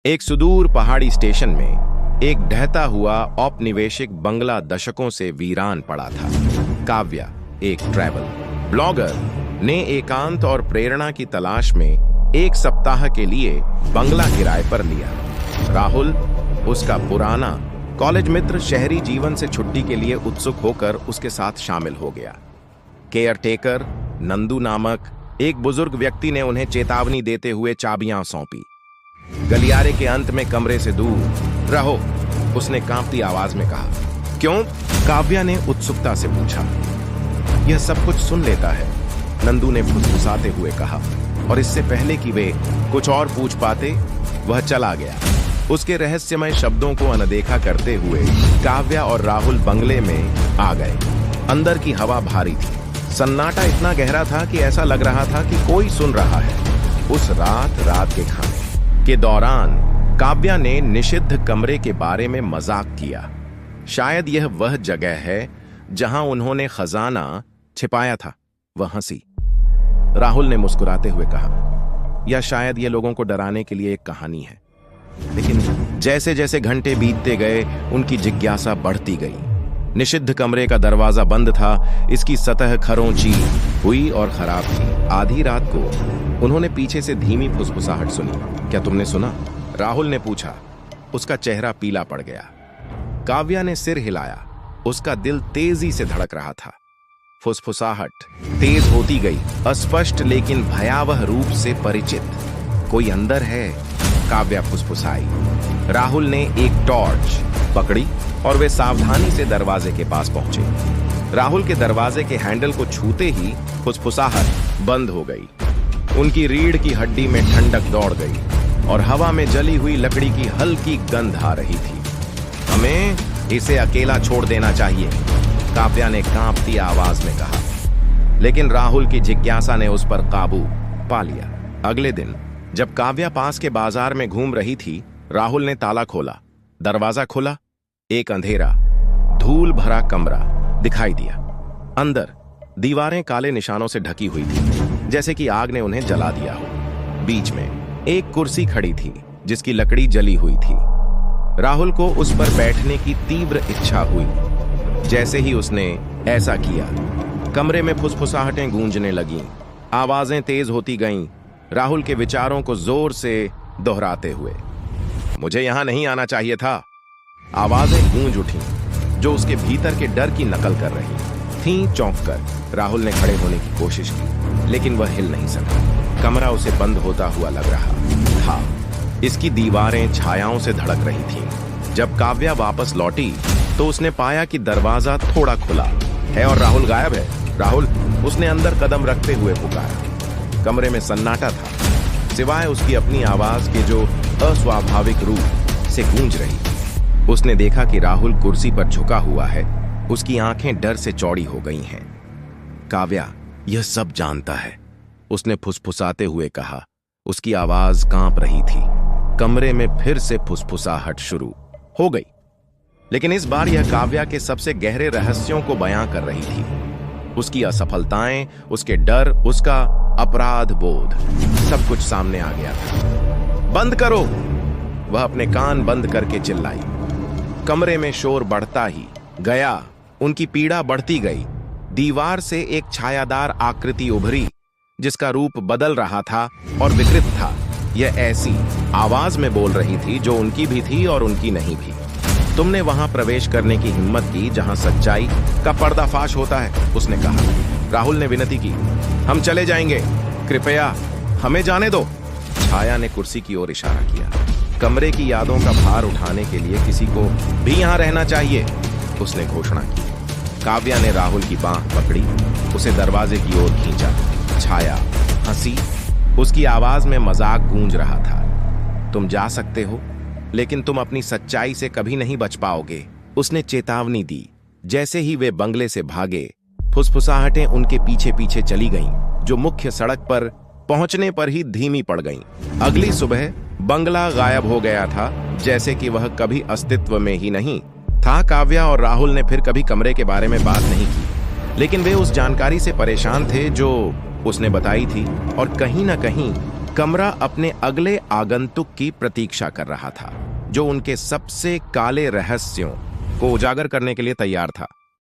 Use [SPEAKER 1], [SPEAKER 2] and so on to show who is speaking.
[SPEAKER 1] एक सुदूर पहाड़ी स्टेशन में एक ढहता हुआ औपनिवेशिक बंगला दशकों से वीरान पड़ा था। काव्या, एक ट्रैवल ब्लॉगर, ने एकांत और प्रेरणा की तलाश में एक सप्ताह के लिए बंगला किराए पर लिया। राहुल, उसका पुराना कॉलेज मित्र, शहरी जीवन से छुट्टी के लिए उत्सुक होकर उसके साथ शामिल हो गया। केयरटेकर नंदू नामक एक बुजुर्ग व्यक्ति ने उन्हें चेतावनी देते हुए चाबियां सौंपी। गलियारे के अंत में कमरे से दूर रहो, उसने कांपती आवाज में कहा। क्यों? काव्या ने उत्सुकता से पूछा। यह सब कुछ सुन लेता है, नंदू ने फुसफुसाते हुए कहा, और इससे पहले कि वे कुछ और पूछ पाते, वह चला गया। उसके रहस्यमय शब्दों को अनदेखा करते हुए काव्या और राहुल बंगले में आ गए। अंदर की हवा भारी थी। सन्नाटा इतना गहरा था कि ऐसा लग रहा था कि कोई सुन रहा है। उस रात के खाने के दौरान काव्या ने निषिद्ध कमरे के बारे में मजाक किया। शायद यह वह जगह है जहां उन्होंने खजाना छिपाया था। वह हंसी। राहुल ने मुस्कुराते हुए कहा, या शायद यह लोगों को डराने के लिए एक कहानी है। लेकिन जैसे जैसे घंटे बीतते गए, उनकी जिज्ञासा बढ़ती गई। निषिद्ध कमरे का दरवाजा बंद था, इसकी सतह खरोंची हुई और खराब थी। आधी रात को उन्होंने पीछे से धीमी फुसफुसाहट सुनी। क्या तुमने सुना? राहुल ने पूछा। उसका चेहरा पीला पड़ गया। काव्या ने सिर हिलाया। उसका दिल तेजी से धड़क रहा था। फुसफुसाहट तेज होती गई, अस्पष्ट लेकिन भयावह रूप से परिचित। कोई अंदर है, काव्या फुसफुसाई। राहुल ने एक टॉर्च पकड़ी और वे सावधानी से दरवाजे के पास पहुंचे। राहुल के दरवाजे के हैंडल को छूते ही फुसफुसाहट बंद हो गई। उनकी रीढ़ की हड्डी में ठंडक दौड़ गई और हवा में जली हुई लकड़ी की हल्की गंध आ रही थी। हमें इसे अकेला छोड़ देना चाहिए, काव्या ने कांपती आवाज में कहा। लेकिन राहुल की जिज्ञासा ने उस पर काबू पा लिया। अगले दिन जब काव्या पास के बाजार में घूम रही थी, राहुल ने ताला खोला। दरवाजा खुला। एक अंधेरा, धूल भरा कमरा दिखाई दिया। अंदर दीवारें काले निशानों से ढकी हुई थी, जैसे कि आग ने उन्हें जला दिया हो। बीच में एक कुर्सी खड़ी थी, जिसकी लकड़ी जली हुई थी। राहुल को उस पर बैठने की तीव्र इच्छा हुई। जैसे ही उसने ऐसा किया, कमरे में फुसफुसाहटें गूंजने लगीं, आवाजें तेज होती गईं, राहुल के विचारों को जोर से दोहराते हुए। मुझे यहां नहीं आना चाहिए था। आवाजें गूंज उठीं, जो उसके भीतर के डर की नकल कर रही थीं। चौंककर राहुल ने खड़े होने की कोशिश की, लेकिन वह हिल नहीं सका। कमरा उसे बंद होता हुआ लग रहा था। इसकी दीवारें छायाओं से धड़क रही थीं। जब काव्या वापस लौटी तो उसने पाया कि दरवाजा थोड़ा खुला है और राहुल गायब है। राहुल, उसने अंदर कदम रखते हुए पुकारा। कमरे में सन्नाटा था, सिवाय उसकी अपनी आवाज के जो अस्वाभाविक रूप से गूंज रही। उसने देखा कि राहुल कुर्सी पर झुका हुआ है। उसकी आंखें डर से चौड़ी हो गई हैं। काव्या यह सब जानता है, उसने फुसफुसाते हुए कहा। उसकी आवाज कांप रही थी। कमरे में फिर से फुसफुसाहट शुरू हो गई, लेकिन इस बार यह काव्या के सबसे गहरे रहस्यों को बयां कर रही थी। उसकी असफलताएं, उसके डर, उसका अपराध बोध, सब कुछ सामने आ गया था। बंद करो, वह अपने कान बंद करके चिल्लाई। कमरे में शोर बढ़ता ही गया, उनकी पीड़ा बढ़ती गई। दीवार से एक छायादार आकृति उभरी, जिसका रूप बदल रहा था और विकृत था। यह ऐसी आवाज में बोल रही थी जो उनकी भी थी और उनकी नहीं भी। तुमने वहां प्रवेश करने की हिम्मत की जहां सच्चाई का पर्दाफाश होता है, उसने कहा। राहुल ने विनती की, हम चले जाएंगे, कृपया हमें जाने दो। छाया ने कुर्सी की ओर इशारा किया। कमरे की यादों का भार उठाने के लिए किसी को भी यहां रहना चाहिए, उसने घोषणा की। काव्या ने राहुल की बांह पकड़ी, उसे दरवाजे की ओर खींचा। छाया हंसी, उसकी आवाज में मजाक गूंज रहा था। तुम जा सकते हो, लेकिन तुम अपनी सच्चाई से कभी नहीं बच पाओगे, उसने चेतावनी दी। जैसे ही वे बंगले से भागे, फुसफुसाहटें उनके पीछे पीछे चली गईं, जो मुख्य सड़क पर पहुंचने पर ही धीमी पड़ गईं। अगली सुबह बंगला गायब हो गया था, जैसे कि वह कभी अस्तित्व में ही नहीं था। काव्या और राहुल ने फिर कभी कमरे के बारे में बात नहीं की, लेकिन वे उस जानकारी से परेशान थे जो उसने बताई थी, और कहीं ना कहीं कमरा अपने अगले आगंतुक की प्रतीक्षा कर रहा था, जो उनके सबसे काले रहस्यों को उजागर करने के लिए तैयार था।